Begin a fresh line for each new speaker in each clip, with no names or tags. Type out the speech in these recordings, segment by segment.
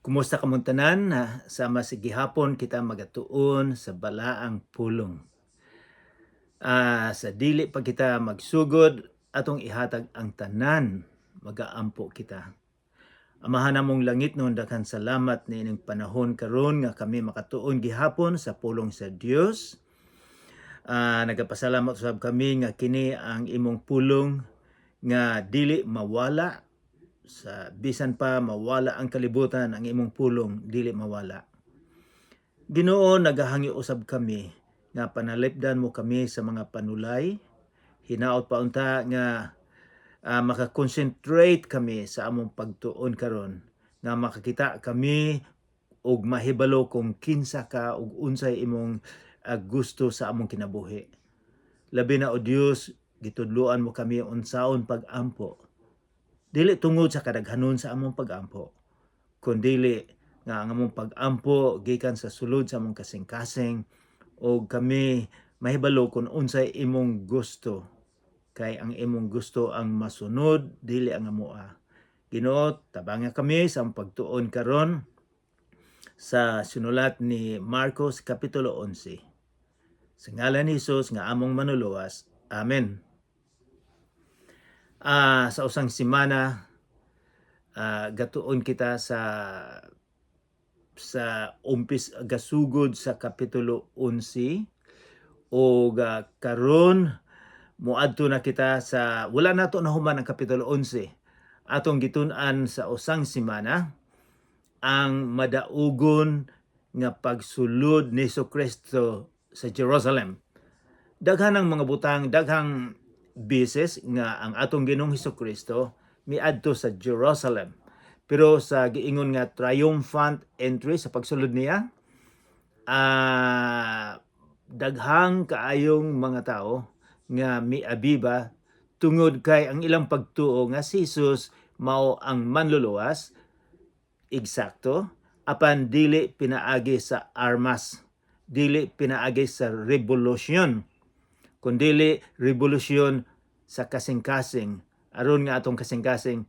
Kumusta kamong tanan? Sama sa gihapon kita magatuon sa balaang pulong. Sa dili pa kita magsugod atong ihatag ang tanan, magaampo kita. Amahan namong langit noon daghan salamat niining panahon karon nga kami makatuon gihapon sa pulong sa Dios. Nagapasalamat usab kami nga kini ang imong pulong nga dili mawala sa bisan pa mawala ang kalibutan, ang imong pulong dili mawala. Ginoo, nagahangi usab kami nga panalipdan mo kami sa mga panulay, hinaot pa unta nga maka-concentrate kami sa among pagtuon karon, nga makakita kami og mahibalo kung kinsa ka ug unsay imong gusto sa among kinabuhi. Labi na o Dios, gitudloan mo kami unsaon pag-ampo. Dili tungod sa kadaghanon sa among pag-ampo, kundi nga ang among pag-ampo gikan sa sulod sa among kasing-kasing o kami mahibalo kung unsay imong gusto, kay ang imong gusto ang masunod dili ang amoa. Ginoo, tabanga kami sa among pagtuon karon sa sinulat ni Marcos kapitulo 11. Sa ngalan ni Hesus nga among manuluwas. Amen. Sa usang semana gatuon kita sa umpis gasugod sa kapitulo 11 o karon moadto na kita sa wala nato nahuman ang kapitulo 11. Atong gitun-an sa usang semana ang madaugon nga pagsulod ni Jesucristo sa Jerusalem. Daghang mga butang, daghang beses nga ang atong Ginoong Jesucristo miadto sa Jerusalem. Pero sa giingon nga triumphant entry sa pagsulod niya, daghang kaayong mga tao nga miabiba tungod kay ang ilang pagtuo nga si Jesus mao ang manluluwas, eksakto, apan dili pinaagi sa armas, dili pinaagi sa revolusyon, kundi revolusyon sa kasing-kasing, aron nga atong kasing-kasing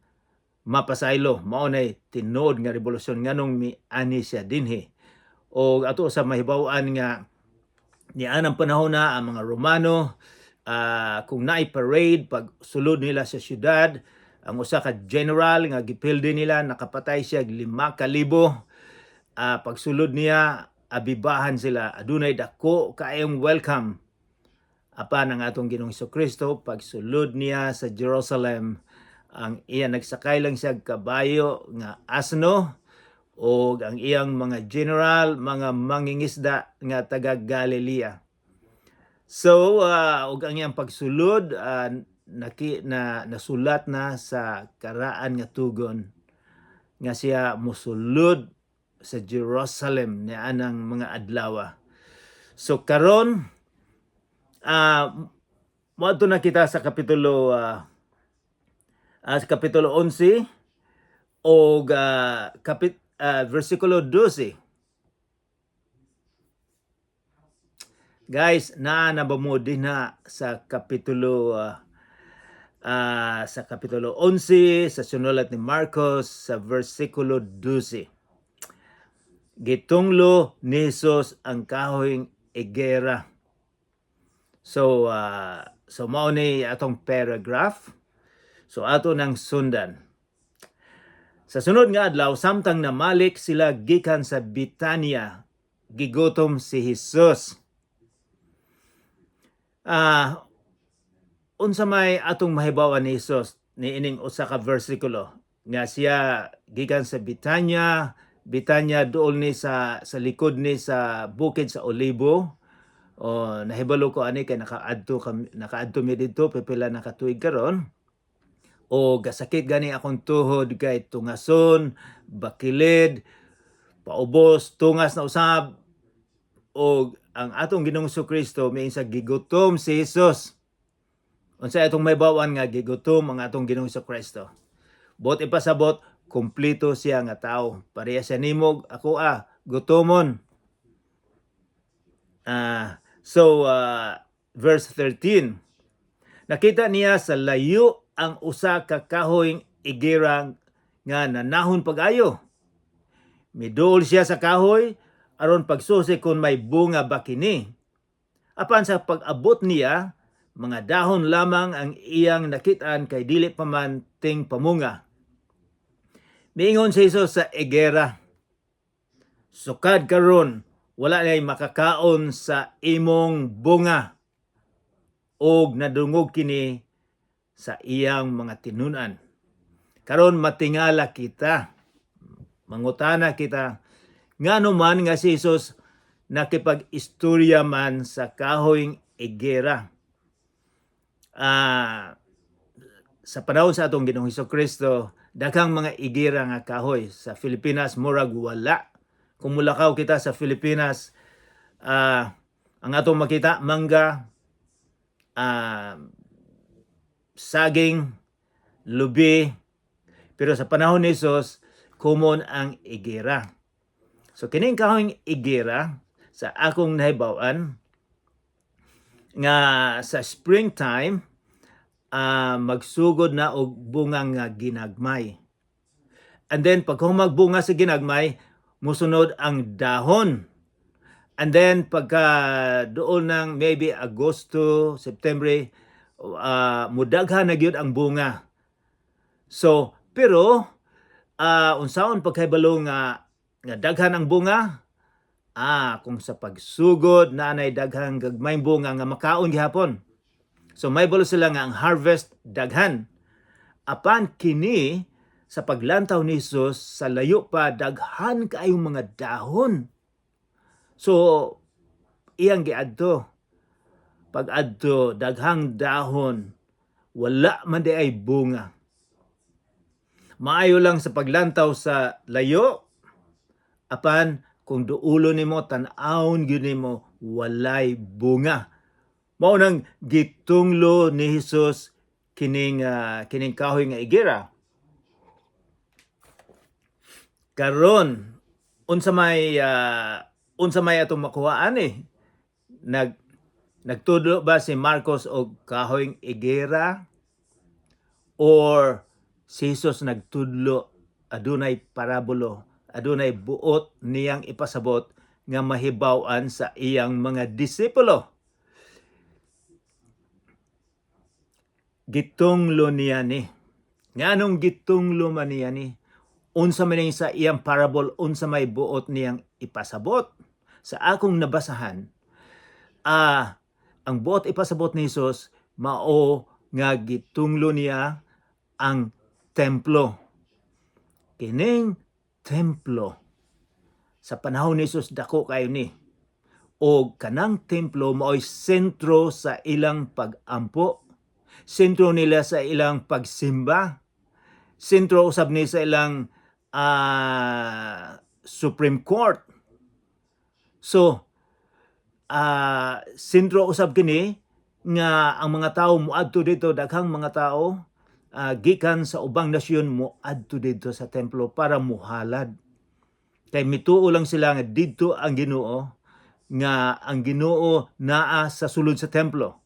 mapasaylo, mao nay tinuod nga revolusyon nganong miani siya dinhi. O ato sa mahibaw-an nga nian ang panahon na ang mga Romano, kung naay parade pag sulod nila sa syudad, ang usa ka general nga gipildi nila nakapatay siya 5,000. Pagsulod niya abibahan sila, adunay dako kaayong welcome. Apan ang atong Ginoong Jesucristo pagsulod niya sa Jerusalem, ang iya nagsakay lang siya kabayo nga asno o ang iyang mga general, mga mangingisda nga taga Galilea. So, og ang iyang pagsulod nasulat na sa karaan nga tugon nga siya mosulod sa Jerusalem ni anang mga adlaw. So karon moadto na kita sa kapitulo 11 o versikulo 12. Guys, naabamo din na sa kapitulo 11 sa sinulat ni Marcos sa versikulo 12. Gitunglo ni Jesus ang kahoyng higera. So mao ni atong paragraph. So ato nang sundan. Sa sunod nga adlaw, samtang namalik sila gikan sa Betania, gigutom si Jesus. Unsa may atong mahibawan ni Jesus ni ining usa ka bersikulo nga siya gikan sa Betania duol ni sa likod ni sa bukid sa Olibo. Nahibalo ko ani kay nakaadto mi didto pipila na katuig karon. O gasakit gani akong tuhod kay tungason, bakilid, paubos, tungas na usab. O ang atong Ginoong Jesucristo may sa gigutom si Jesus. Unsa atong may bawan nga gigutom ang atong Ginoong Jesucristo. Bot ipasabot, kumplito siya nga tao. Pareha siya nimog, ako gutomon. Verse 13. Nakita niya sa layo ang usa ka kahoyng higera nga nanahon pag-ayo. Miduol siya sa kahoy aron pagsusi kung may bunga ba kini. Apan sa pag-abot niya, mga dahon lamang ang iyang nakitaan kay dili pa man ting pamunga. Miingon si Jesus sa egera, sukad karon, wala na'y makakaon sa imong bunga og nadungog kini sa iyang mga tinunan. Karon matingala kita, mangutana kita, ngano man nga si Jesus nakipag-istorya man sa kahoyng egera. Sa panahon sa atong Ginoong Hesukristo, daghang mga igera nga kahoy. Sa Pilipinas, murag wala. Kung mulakaw kita sa Pilipinas, ang atong makita, mangga, saging, lubi. Pero sa panahon ni Jesus, common ang igera. So kining kahoyng igera, sa akong nahibawan, nga sa springtime, magsugod na og bunga nga ginagmay. And then pag magbunga sa ginagmay, musunod ang dahon. And then pagka doon ng maybe Agosto, September, mudaghan na gyud ang bunga. So, pero unsaon pagkahibalo nga daghan ang bunga? Kung sa pagsugod na nay daghang gagmayng bunga nga makaon gihapon. So may balo sila nga ang harvest daghan. Apan kini sa paglantaw ni Jesus sa layo pa daghan kaayong mga dahon. So iyang giadto. Pag adto daghang dahon, wala man di ay bunga. Maayo lang sa paglantaw sa layo, apan kung duulo nimo tan-awon gyud nimo walay bunga. Mao nang gitunglo ni Jesus kining kahoy nga igera. Karon unsa may atong makuhaan nagtudlo ba si Marcos og kahoyng igera or si Jesus nagtudlo adunay parabulo, adunay buot niyang ipasabot nga mahibaw-an sa iyang mga disipulo? Gitunglo niya ni. Nganong gitunglo man niya ni? Unsa man sa iyang parable, unsa may buot niyang ipasabot? Sa akong nabasahan, ang buot ipasabot ni Jesus, mao nga gitunglo niya ang templo. Kining templo, sa panahon ni Jesus, dako kayo ni. O kanang templo, mao'y sentro sa ilang pag-ampo. Sentro nila sa ilang pagsimba. Sentro usab ni sa ilang Supreme Court. So, sentro usab kini nga ang mga tao moadto dito, daghang mga tao gikan sa ubang nasyon moadto dito sa templo para muhalad. Kay mituo lang sila nga dito ang Ginoo, nga ang Ginoo naa sa sulod sa templo.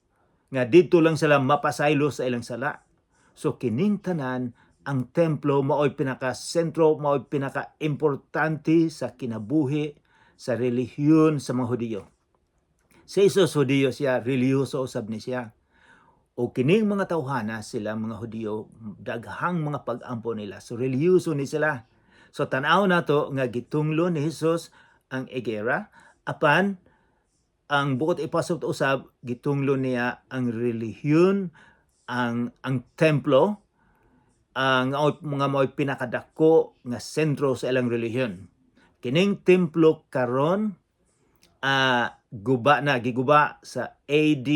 Nga dito lang sila mapasaylo sa ilang sala. So kining tanan, ang templo mao'y pinaka-sentro, mao'y pinaka-importante sa kinabuhi, sa relihiyon sa mga Hudiyo. Si Jesus Hudiyo siya, relihiyoso usab ni siya. O kining mga tawhana sila mga Hudiyo, daghang mga pag-ampo nila. So relihiyoso ni sila. So tanaw na to nga gitunglo ni Jesus ang egera, apan ang bukod ipasok usab, gitunglo niya ang relihiyon, ang templo, ang mga mao'y pinakadako nga sentro sa ilang relihiyon. Kining templo karon giguba sa AD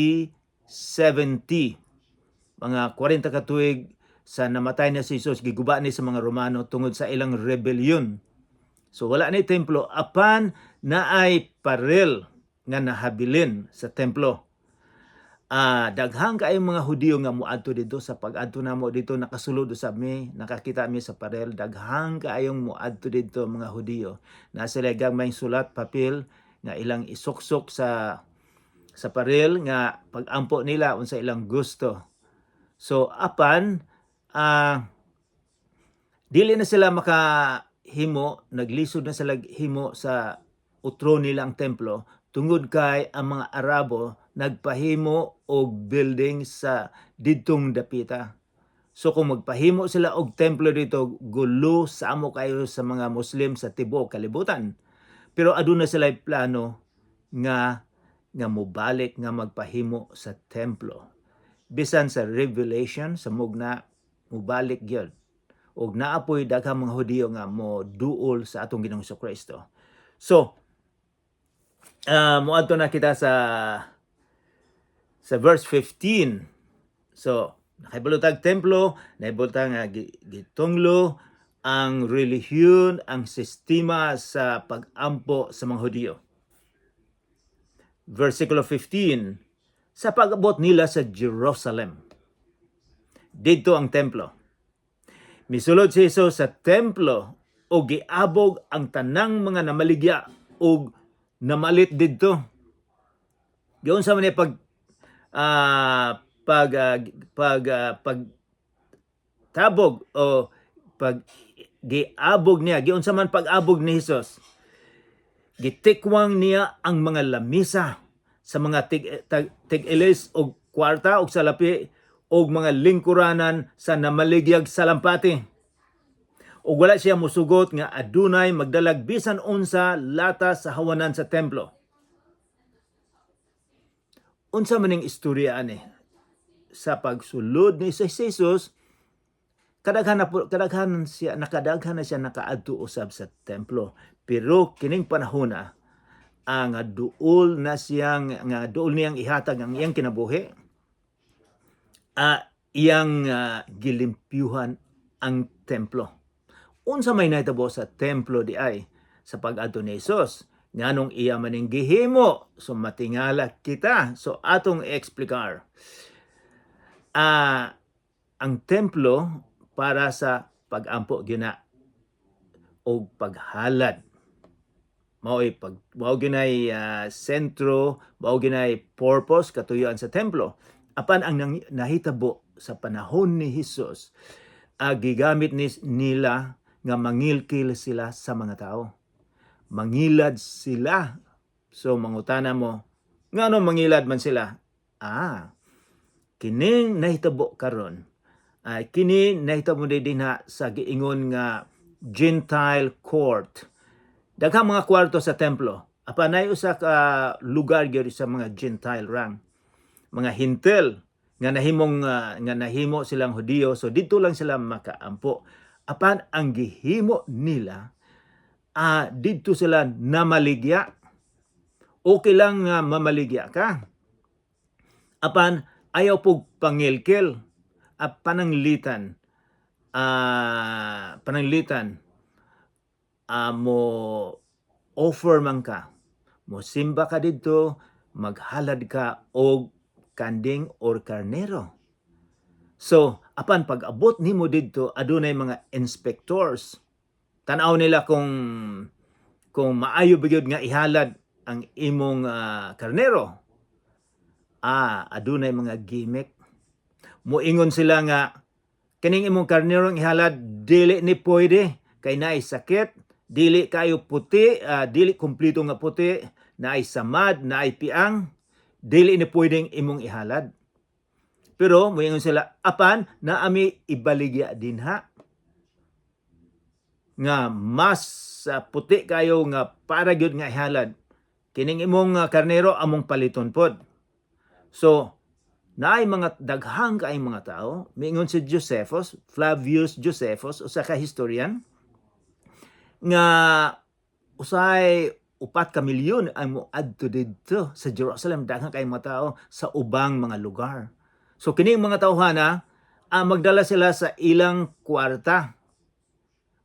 70. Mga 40 ka tuig sa namatay na si Jesus, giguba ni sa mga Romano tungod sa ilang rebellion. So wala ni templo, apan naay parel nga nahabilin sa templo. Daghang kaayong mga Hudiyo nga moadto dito. Sa pag-adto namo dito, nakasulod usab mi, nakakita mi sa parel, daghang kaayong moadto dito mga Hudiyo. Na sila gamay sulat papel nga ilang isuksok sa parel nga pag-ampo nila unsa ilang gusto. So apan dili na sila naglisod na sila himo sa utro nila ang templo tungod kay ang mga Arabo nagpahimo og building sa didtong dapita. So kung magpahimo sila og templo dito, gulo samo kayo sa mga Muslim sa tibuok kalibutan. Pero aduna sila plano nga mobalik nga magpahimo sa templo. Bisan sa Revelation sa mugna mobalik gyud. Og naapoy daghang mga Hudiyo nga mo duol sa atong Ginoong Kristo. So moadto na kita sa verse 15. So nakaibulotag templo, naibulotag nga gitunglo ang relihiyon, ang sistema sa pag-ampo sa mga Hudiyo. Versikulo 15, sa pag-abot nila sa Jerusalem. Dito ang templo. Misulod si Jesus sa templo o giabog ang tanang mga namaligya o namalit dito. Giyon sa man tabog o pag giabog niya, giyon sa man pag-abog ni Jesus. Gitikwang niya ang mga lamisa sa mga tig-ilis o kwarta o salapi o mga lingkuranan sa namaligyag salampati. O wala siya musugot nga adunay magdalag bisan unsa lata sa hawanan sa templo. Unsa maning istorya ani sa pagsulod ni Jesus, nakadaghan na siya nakaadto usab sa templo. Pero kining panahon ang duol na siyang nga duol niyang ihatag ang iyang kinabuhi. Iyang gilimpyuhan ang templo. Unsa may nahitabo sa templo di ay sa pag-adto ni Jesus? Nganong iya maning gihimo, so matingala kita. So atong i-explicar. Ang templo para sa pag-ampo gina o paghalad. Mao ginay sentro, mao ginay purpose katuyuan sa templo. Apan ang nahitabo sa panahon ni Jesus, gigamit nila nga mangilkil sila sa mga tao. Mangilad sila. So mangutana mo, ngano mangilad man sila? Kining nahitabo karon. Kini nahitabo din sa giingon nga Gentile court. Daghang mga kwarto sa templo. Apanay usa ka lugar gyud sa mga Gentile rang. Mga hintel nga nahimo silang Hudiyo, so dito lang sila makaampo. Apan ang gihimo nila dito sila namaligya. Okay lang nga mamaligya ka. Apan ayaw pug pangilkil. Pananglitan mo offer man ka, mo simba ka dito, maghalad ka og kanding or karnero. So apan pag-abot nimo dito, adunay mga inspectors. Tan-aw nila kung maayo ba gyud nga ihalad ang imong karnero. Adunay mga gimmick. Moingon sila nga kining imong karnero ihalad dili ni pwede kay naay sakit, dili kayo puti, dili kumpleto nga puti, naay samad, naay piang, dili ni pwedeng imong ihalad. Pero moingon sila apan naami ibaligya dinha nga mas puti kayo nga para gyud nga ihalad. Kining imong karnero among paliton pod. So naay mga daghang kaayong mga tao, miingon si Josephus, Flavius Josephus, usa ka historian, nga usay 4 ka milyon ang moadto didto sa Jerusalem, daghang kaayong mga tao sa ubang mga lugar. So kining mga tawhana, magdala sila sa ilang kwarta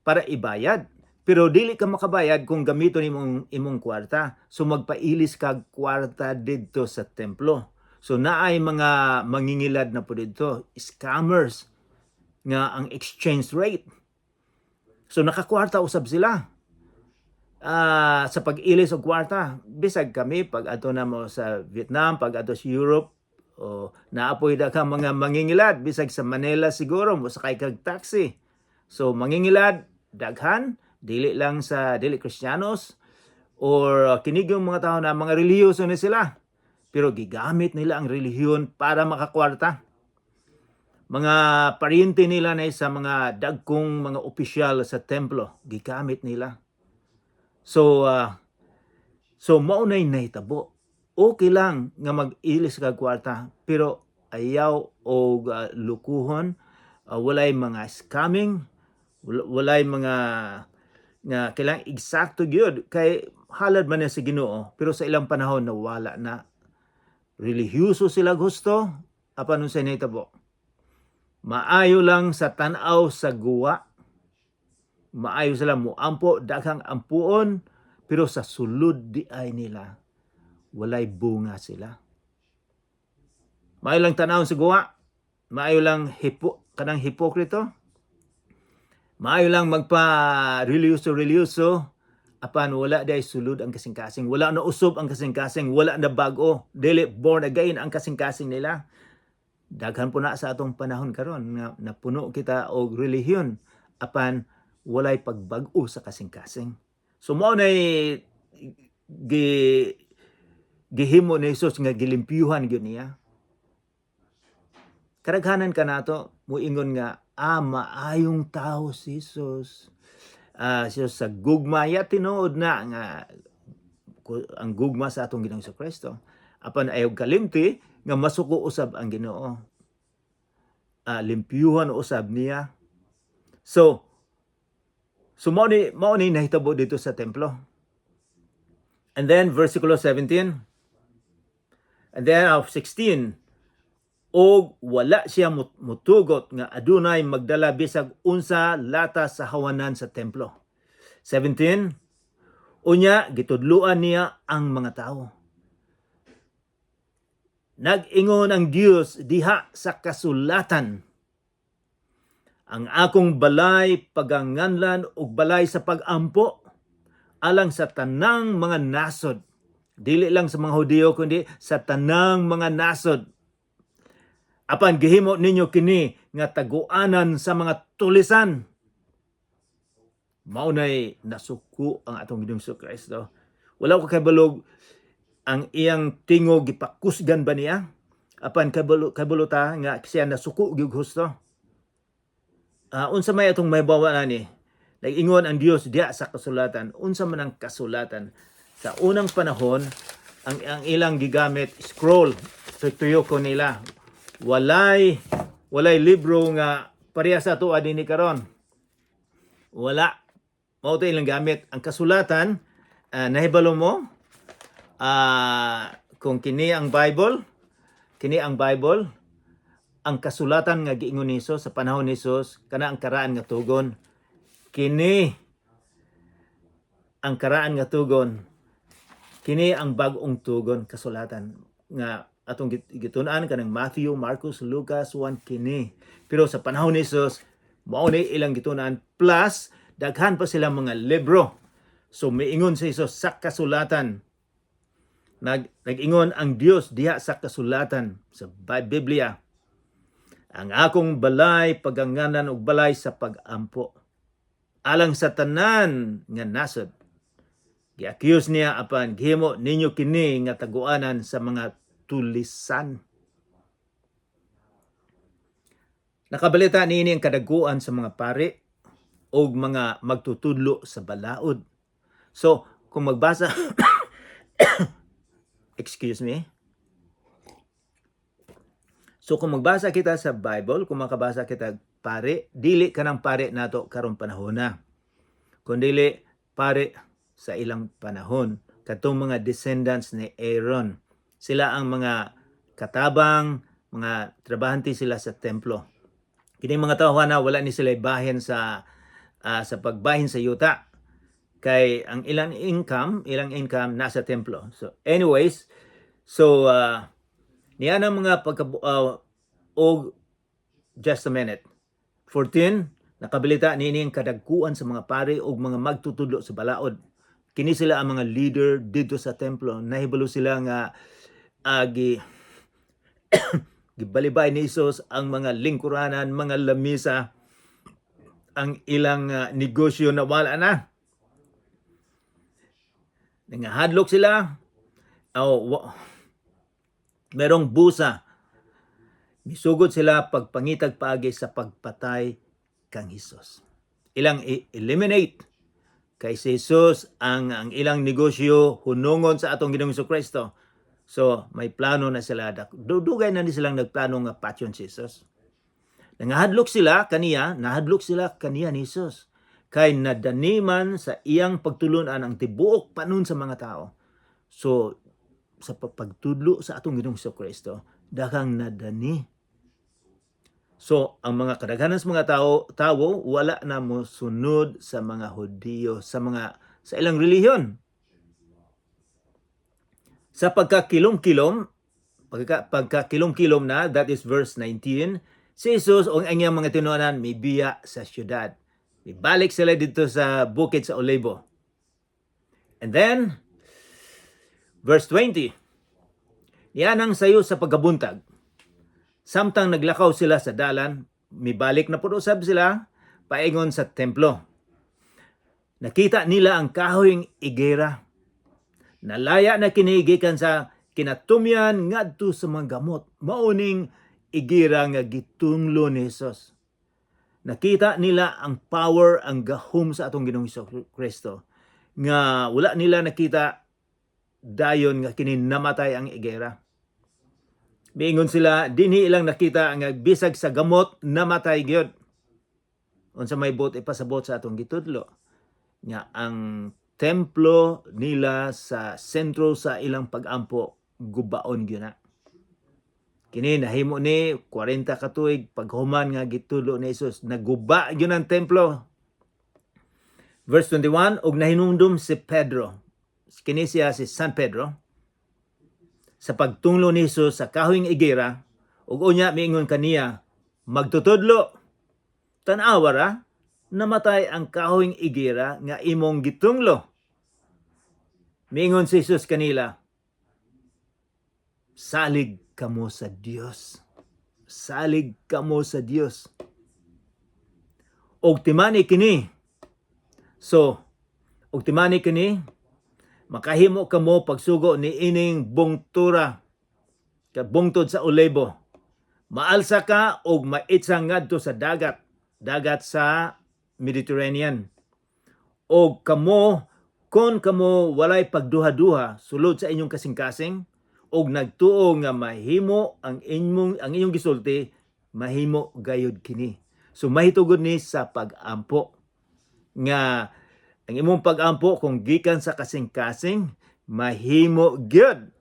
para ibayad. Pero dili ka makabayad kung gamiton imong kwarta. So magpailis kag kwarta didto sa templo. So naay mga mangingilad na po dito, scammers nga ang exchange rate. So nakakwarta usab sila sa pag-ilis og kwarta. Bisag kami pag adto na mo sa Vietnam, pag adto sa Europe, naapoy daghang mga mangingilad. Bisag sa Manila siguro mo sakay kag taxi. So mangingilad daghan, dili lang sa dili Kristiyanos or kinig yung mga tao na mga relihiyoso na sila. Pero gigamit nila ang relihiyon para makakwarta. Mga paryente nila na sa mga dagkong mga opisyal sa templo, gigamit nila. So maunay nahitabo. Okay lang nga mag-ilis kag kwarta, pero ayaw og lukuhon, walay mga scamming, walay mga nga kailang eksakto gyud kay halad man na sa Ginoo, pero sa ilang panahon nawala na. Relihiyoso sila gusto, apan unsay nahitabo. Maayo lang sa tan-aw sa guwa, maayo sila moampo, daghang ampuon, pero sa sulod di ay nila walay bunga sila. Maayo lang tan-aw sa guwa, maayo lang kanang hipokrito, maayo lang magpa-reliyoso, apan wala day sulod ang kasing-kasing, wala na usob ang kasing-kasing, wala na bago, dili born again ang kasing-kasing nila. Daghan po na sa atong panahon karon nga napuno kita og relihiyon, apan walay pagbag-o sa kasing-kasing. So mao nay gihimo ni Jesus nga gilimpyuhan gyud niya. Kadaghanan kanato muingon nga maayong tao si Jesus. Siya sa gugma ya tinuod na nga ang gugma sa atong Ginoong Kristo. Apan ayaw kalimti nga masuko usab ang Ginoo. Limpyuhan usab niya. So mao ni nahitabo dito sa templo. And then versikulo 17. And then of 16, og wala siya mutugot nga adunay magdala bisag unsa lata sa hawanan sa templo. 17, unya gitudluan niya ang mga tao. Nag-ingon ang Dios diha sa kasulatan, ang akong balay paganganlan ug balay sa pagampo alang sa tanang mga nasod. Dili lang sa mga Hudiyo kundi sa tanang mga nasod. Apan gihimo ninyo kini nga taguanan sa mga tulisan. Maunay nasuko ang atong Ginoong Kristo. Wala ko kabalog ang iyang tingog gipakusgan ba niya? Apan kabuluta nga siya nasuko gyud husto. Unsa may atong mahibawa ani? Nag-ingon ang Dios diha sa kasulatan. Unsa man ang kasulatan? Sa unang panahon, ang ilang gigamit scroll, tuyo ko nila. Walay libro nga pareha sa tuwa dinhi karon. Wala. Mao to ilang gamit. Ang kasulatan, nahibalo mo kung kini ang Bible, ang kasulatan nga giingon ni Jesus sa panahon ni Jesus, kana ang karaan nga tugon. Kini ang karaan nga tugon. Kini ang bag-ong tugon, kasulatan nga atong gitun-an kanang Matthew, Marcos, Lucas, 1 kini. Pero sa panahon ni Jesus, mao ni ilang gitun-an plus daghan pa sila mga libro. So miingon si Jesus sa kasulatan. Nag-ingon ang Dios diha sa kasulatan sa Biblia. Ang akong balay paganganan ug balay sa pagampo alang sa tanan nga nasod. Gi-accuse niya apan gihimo ninyo kini nga taguanan sa mga tulisan. Nakabalita niini ang kadaguan sa mga pari o mga magtutudlo sa balaod. So, kung magbasa excuse me. So, kung magbasa kita sa Bible, kung makabasa kita pari, dili ka ng pari nato karong panahon na. Kundili pari sa ilang panahon. Katong mga descendants ni Aaron. Sila ang mga katabang, mga trabahante sila sa templo. Kini mga tao na wala ni sila bahin sa pagbahin sa yuta. Kay ang ilang income nasa templo. So anyways, niya na mga just a minute. 14, nakabilita nining kadagkuan sa mga pari o mga magtutudlo sa balaod. Kini sila ang mga leader dito sa templo. Nahibalo sila nga gibalibay ni Jesus ang mga lingkuranan, mga lamisa, ang ilang negosyo na wala na. Nangahadlok sila, merong busa. Misugod sila pagpangitag paagi sa pagpatay kang Hesus. Ilang eliminate kay si Jesus ang ilang negosyo hunungon sa atong Ginoong Kristo. So may plano na sila. Dugay na ni silang nagplano nga patyon si Jesus. Nahadlok sila kaniya ni Jesus. Kay nadaniman sa iyang pagtulunan ang tibuok panon sa mga tao. So sa pagtudlo sa atong Ginoong Kristo, daghang nadani. So, ang mga kadaghanan sa mga tao wala na mo sunod sa mga Hudiyo, sa ilang relihiyon. Sa pagkakilom-kilom na, that is verse 19, si Jesus o ang iyang mga tinuanan may biya sa syudad. Ibalik sila dito sa bukid sa Olivo. And then, verse 20, yanang sayo sa pagkabuntag. Samtang naglakaw sila sa dalan, mibalik na pud usab sila paingon sa templo. Nakita nila ang kahoyng igera. Nalaya na kini gikan sa kinatumyan ngadto sa mga gamot. Mauning igera nga gitunglo ni Jesus. Nakita nila ang power, ang gahom sa atong Ginoong Kristo. Nga wala nila nakita dayon nga kini namatay ang igera. Miingon sila, dinhi ilang nakita ang bisag sa gamot, namatay gyud. Unsa may bot ipasabot sa atong gitudlo. Nga ang templo nila sa sentro sa ilang pagampo, gubaon gyud na. Kini nahimo ni 40 ka tuig paghuman nga gitudlo ni Jesus, naguba gyud ang templo. Verse 21, og nahinumdum si Pedro. Kini siya si San Pedro. Sa pagtunglo ni Jesus sa kahoyng igera, ug unya miingon kaniya, magtutudlo. Tan-awa ra, namatay ang kahoyng igera nga imong gitunglo. Miingon si Jesus kanila, salig kamo sa Dios. Salig kamo sa Dios. Og timani kini. So, og timani kini, makahimo kamo pagsugo ni ining bungtura bungtod sa Olivo. Maalsa ka og maitsa ngadto sa dagat sa Mediterranean. Og kamo kon kamo walay pagduha-duha sulod sa inyong kasing-kasing og nagtuo nga mahimo ang inyong gisulti, mahimo gayud kini. So mahitugod ni sa pag-ampo nga ang imong pag-ampo kung gikan sa kasing-kasing, mahimo gyud.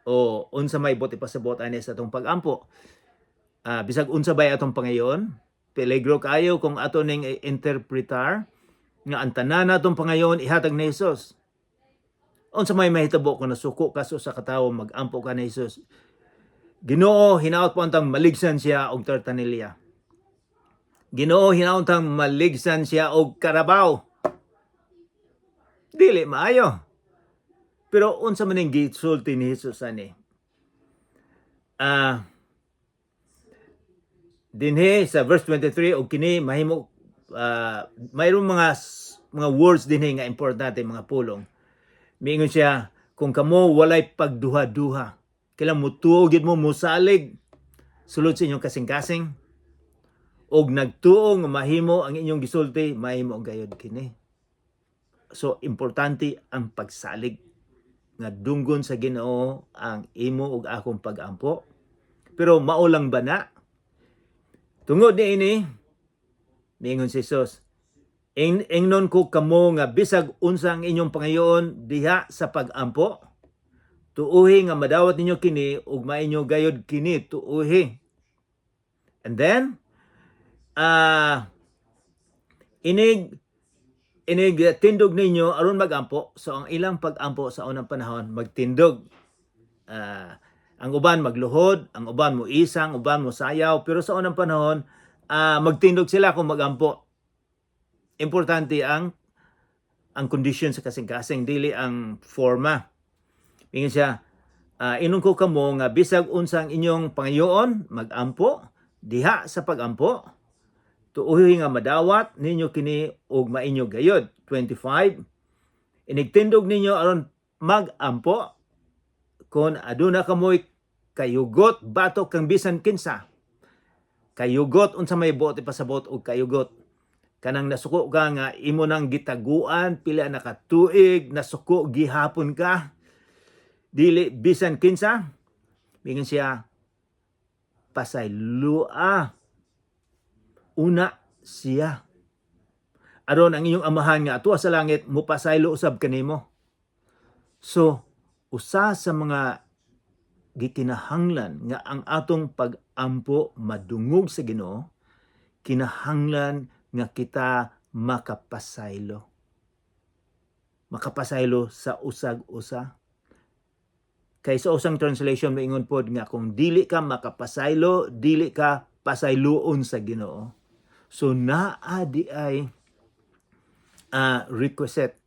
O unsa may bot ipasabot ani sa atong pag-ampo. Bisag unsa bay atong pangayon, peligro kayo kung ato ning interpretar nga ang tanan natong pangayon ihatag ni Jesus. Unsa may mahitabo kung nasuko ka sa katawo mag-ampo ka ni Jesus. Ginoo hinaot po antang maligsan siya og tartanilya. Ginoo hinaot antang maligsan siya og karabaw. Dili maayo. Pero unsa man ning gisulti ni Jesus ani? Dinhi sa verse 23 og kini mahimo mayroong mga words dinhi nga importante, mga pulong. Miingon siya, kung kamo walay pagduha-duha, kailang mutuo gid mo musalig sulod sa inyong kasing-kasing og nagtuo nga mahimo ang inyong gisulti, mahimo gayud kini. So, importante ang pagsalig nga dunggon sa Ginoo ang imo ug akong pag-ampo. Pero maulang ba na? Tungod ni ini, miingon si Jesus, ingnon ko kamo nga bisag unsa ang inyong pangayoon diha sa pag-ampo, tuuhi nga madawat ninyo kini ug mainyo gayud kini tuuhi. And then, inig tindog ninyo aron magampo. So ang ilang pagampo sa unang panahon magtindog. Ang uban magluhod, ang uban mo isang, uban mo sayaw, pero sa unang panahon magtindog sila kung magampo. Importante ang condition sa kasing-kasing, dili ang forma. Ingin siya, inon ko kamo nga bisag unsang inyong pangayoon magampo diha sa pagampo. Tuuhi nga madawat ninyo kini og mainyo gayod. 25, inigtindog ninyo aron magampo kung aduna kamoy kayugot batok kang bisan kinsa. Kayugot unsa may buot ipasabot og kayugot. Kanang nasuko ka nga imo nang gitaguan pila na ka tuig, nasuko gihapon ka. Dili bisan kinsa. Mingon siya pasaylua. Una siya. Aron ang inyong amahan nga atua sa langit mupasaylo usab kanimo. So, usa sa mga gikinahanglan nga ang atong pag-ampo madungog sa Ginoo, kinahanglan nga kita makapasaylo. Makapasaylo sa usag-usa. Kay sa usang translation moingon pod nga kung dili ka makapasaylo, dili ka pasayloon sa Ginoo. So naa di ay requisite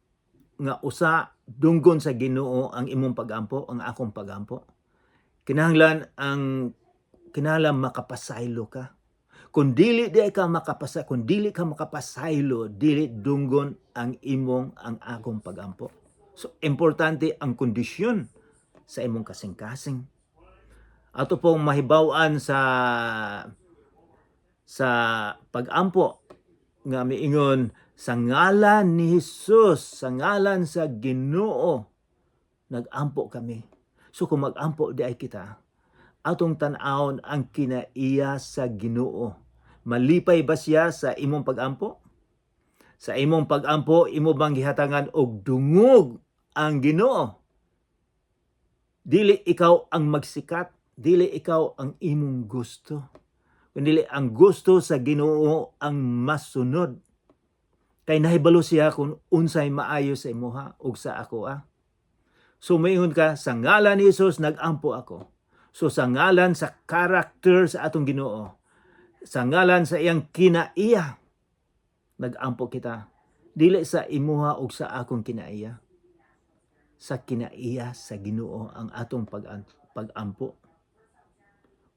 nga usa dunggon sa Ginoo ang imong pagampo, ang akong pagampo. Kinahanglan makapasaylo ka. Kung dili ka makapasaylo, dili dunggon ang akong pagampo. So importante ang kondisyon sa imong kasing-kasing. Ato pong mahibaw-an sa pagampo nga miingon sa ngalan ni Hesus, sa ngalan sa Ginoo, nagampo kami. So kung magampo di ay kita, atong tan-awon ang kinaiya sa Ginoo. Malipay ba siya sa imong pagampo? Sa imong pagampo, imo bang gihatangan og dungog ang Ginoo? Dili ikaw ang magsikat, dili ikaw ang imong gusto. Kundi ang gusto sa Ginoo ang masunod. Kay nahibalo siya kung unsay maayo sa imuha ug sa ako. So mayingon ka, sa ngalan ni Jesus nagampo ako. So sa ngalan sa character sa atong Ginoo, sa ngalan sa iyang kinaiya, nagampo kita. Dili sa imuha ug sa akong kinaiya. Sa kinaiya sa Ginoo ang atong pagampo.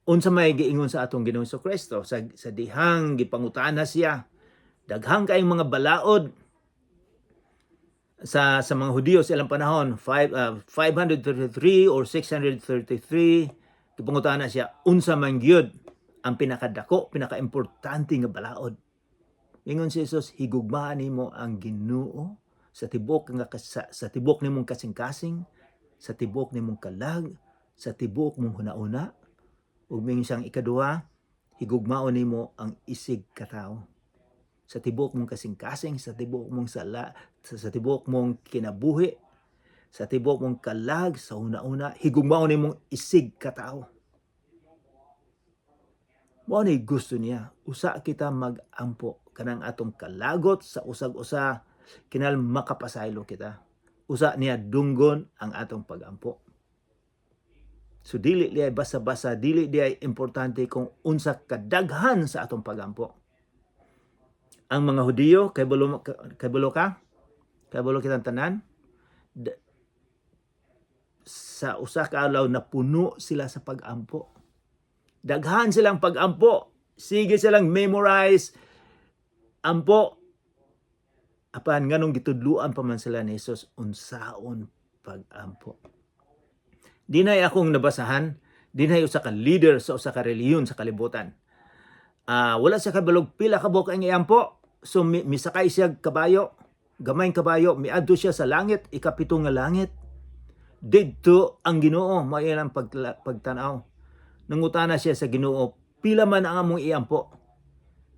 Unsa may giingon sa atong Ginoong Kristo sa dihang gipangutana siya, daghang kayong mga balaod sa mga Hudiyo sa ilang panahon, 533 or 633, gipangutana siya unsa man gyud ang pinakadako, pinakaimportante nga balaod. Ingon si Jesus, higugmaan nimo ang Ginoo sa tibok nimong kasing-kasing, sa tibok nimong kalag, sa tibok mong huna-una, ug mingon siyang ikaduha, higugmaon nimo ang isig katawo. Sa tibok mong kasing-kasing, sa tibok mong sa tibok mong kinabuhi, sa tibok mong kalag, sa huna-una, higugmaon nimong isig katawo. Mao ni gusto niya, usa kita magampo kanang atong kalagot sa usag-usa, kinal makapasaylo kita. Usa niya dunggon ang atong pagampo. So dili di ay basa-basa, dili di ay importante kung unsa kadaghan sa atong pagampo. Ang mga Hudiyo, kay bulo kitang tanan, sa usa ka adlaw napuno sila sa pagampo. Daghan silang pagampo. Sige silang memorize ampo. Apan nganong gitudluan pa man sila ni Jesus unsaon pagampo. Dinay akong nabasahan, dinay usa ka leader sa usa ka relihiyon sa kalibutan. Wala siya kabalog pila ka buok ang iampo. So misakay siya kabayo, gamayng kabayo, miadto siya sa langit, ikapito nga langit. Didto ang Ginoo, mao ilang pagtanaw. Nangutana siya sa Ginoo, pila man ang among iampo?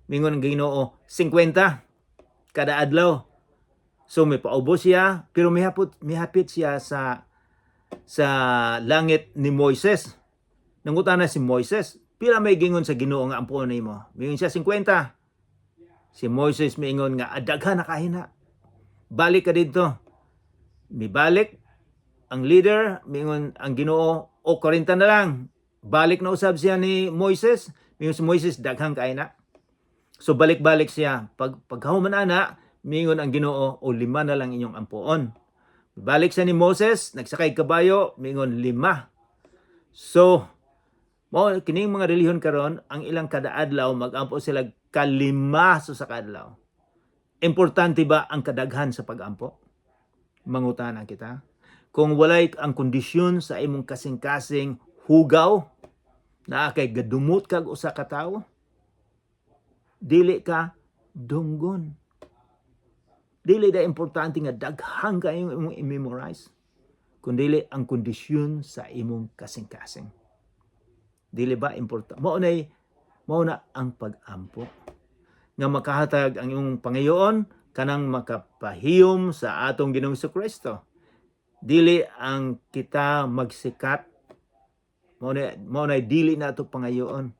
Mingon ang Ginoo, 50 kada adlaw. So may paubos siya, pero mihapit siya sa langit ni Moises. Nangutana si Moises, pila may gingon sa Ginoo nga ampuon nimo? Mingon siya 50. Si Moises miingon nga daghan na kahina. Balik ka dito. Mibalik ang leader, miingon ang Ginoo, o 40 na lang. Balik na usab siya ni Moises. Mingon si Moises, daghang kahina. So balik-balik siya. Pagkahuman ana, mingon ang Ginoo, o 5 na lang inyong ampuon. Balik siya ni Moses, nagsakay kabayo, mingon 5. So, kining mga relihiyon karon, ang ilang kada adlaw magampo sila kalima sa kadlaw. Importante ba ang kadaghan sa pagampo? Mangutana kita. Kung walay ang kondisyon sa imong kasing-kasing hugaw, na kay gadumot kag usa ka tawo, dili ka dunggon. Dili da importante nga daghang kayong imong i-memorize, kundi ang kondisyon sa imong kasing-kasing. Dili ba importante? Mao na ang pag-ampo nga makahatag ang imong pangayoon kanang makapahiyom sa atong Ginoong Kristo. Dili ang kita magsikat, mao na dili na ato pangayoon.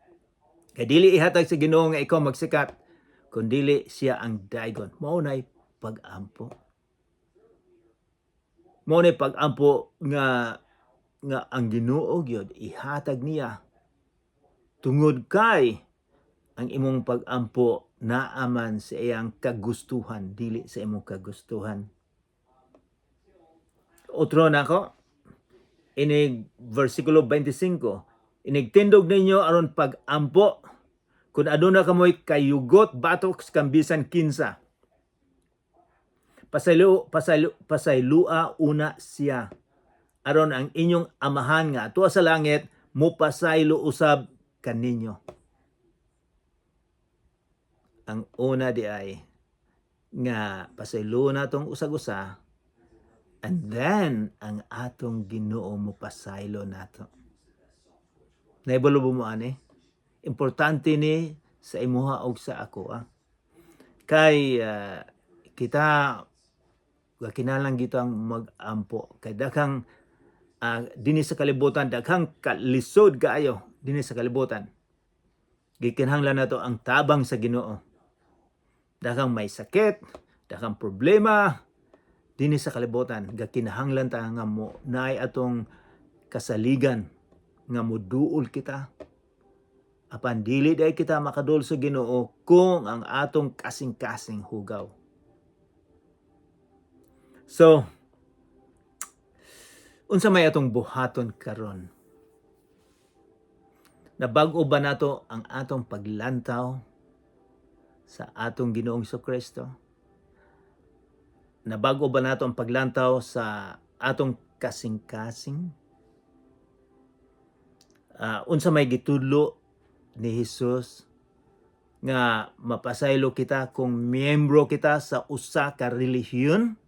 Kay dili ihatag sa Ginoo nga ikaw magsikat, kundi siya ang daygon. Mao na pag-ampo. Mao na pag-ampo nga ang Ginoo gyud ihatag niya tungod kay ang imong pag-ampo naaman sa iyang kagustuhan, dili sa imong kagustuhan. Otro nako, inig versikulo 25, inigtindog ninyo aron pag-ampo kung aduna kamoy kayugot batok kang bisan kinsa. Pasaylua una siya aron ang inyong amahan nga atua sa langit mopasaylo usab kaninyo. Ang una di ay nga pasaylo natong usag-usa, and then ang atong Ginoo mopasaylo nato. Naibalo mo ani? Importante ni sa imuha og sa ako. Kay kita kinalang gito ang mag-ampo. Kay daghang dinhi sa kalibutan, daghang kalisod kaayo dinhi sa kalibutan. Gikinahanglan nato ang tabang sa Ginoo. Daghang may sakit, daghang problema dinhi sa kalibutan. Gikinahanglan ta nga mo naay atong kasaligan nga moduol kita. Apan dili day kita makadul sa Ginoo kung ang atong kasing-kasing hugaw. So, unsa may atong buhaton karon? Nabag-o ba nato ang atong paglantaw sa atong Ginoong Kristo? Nabag-o ba nato ang paglantaw sa atong kasing-kasing? Unsa may gitudlo ni Jesus nga mapasaylo kita kung miyembro kita sa usa ka relihiyon,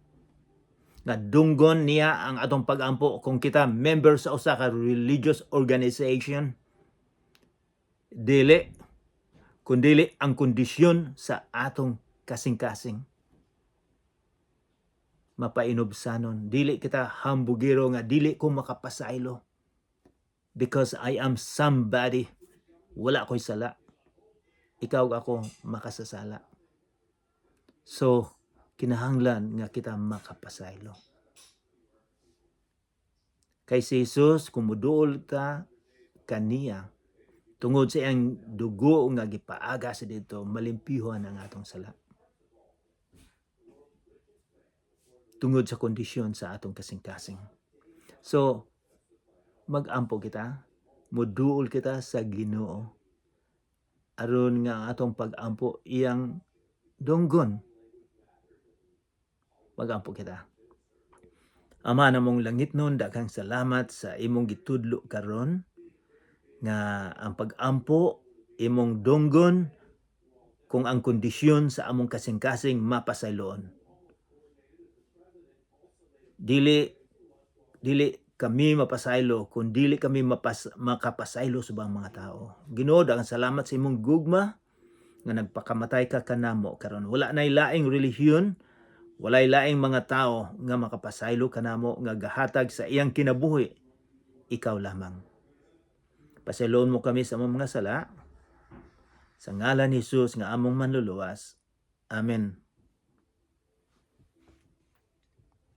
nga dunggon niya ang atong pag-ampo kung kita member sa usa ka religious organization. Dili, kundi ang kondisyon sa atong kasing-kasing. Mapainobsanon, dili kita hambugiro nga dili ko makapasaylo because I am somebody. Wala ko'y sala. Ikaw ako makasasala. So, kinahanglan nga kita makapasaylo. Kay si Jesus, kumuduol ta kaniya, tungod sa iyang dugo nga gipaaga sa dito, malimpyuhan ang atong sala. Tungod sa kondisyon sa atong kasing-kasing. So, mag-ampo kita, muduol kita sa Ginoo, aron nga atong pag-ampo iyang dunggon. Mag-ampo kita. Ama namong langit nun, daghang salamat sa imong gitudlo karon nga ang pag-ampo imong dunggon kung ang kondisyon sa among kasing-kasing mapasayloon. Dili kami mapasaylo kung dili kami makapasaylo sa mga tao. Ginoo, daghang salamat sa imong gugma nga nagpakamatay ka kanamo karon. Wala nay laing relihiyon, walay laing mga tao nga makapasaylo kanamo nga gahatag sa iyang kinabuhi. Ikaw lamang. Pasayloon mo kami sa among mga sala. Sa ngalan ni Jesus nga among manluluwas. Amen.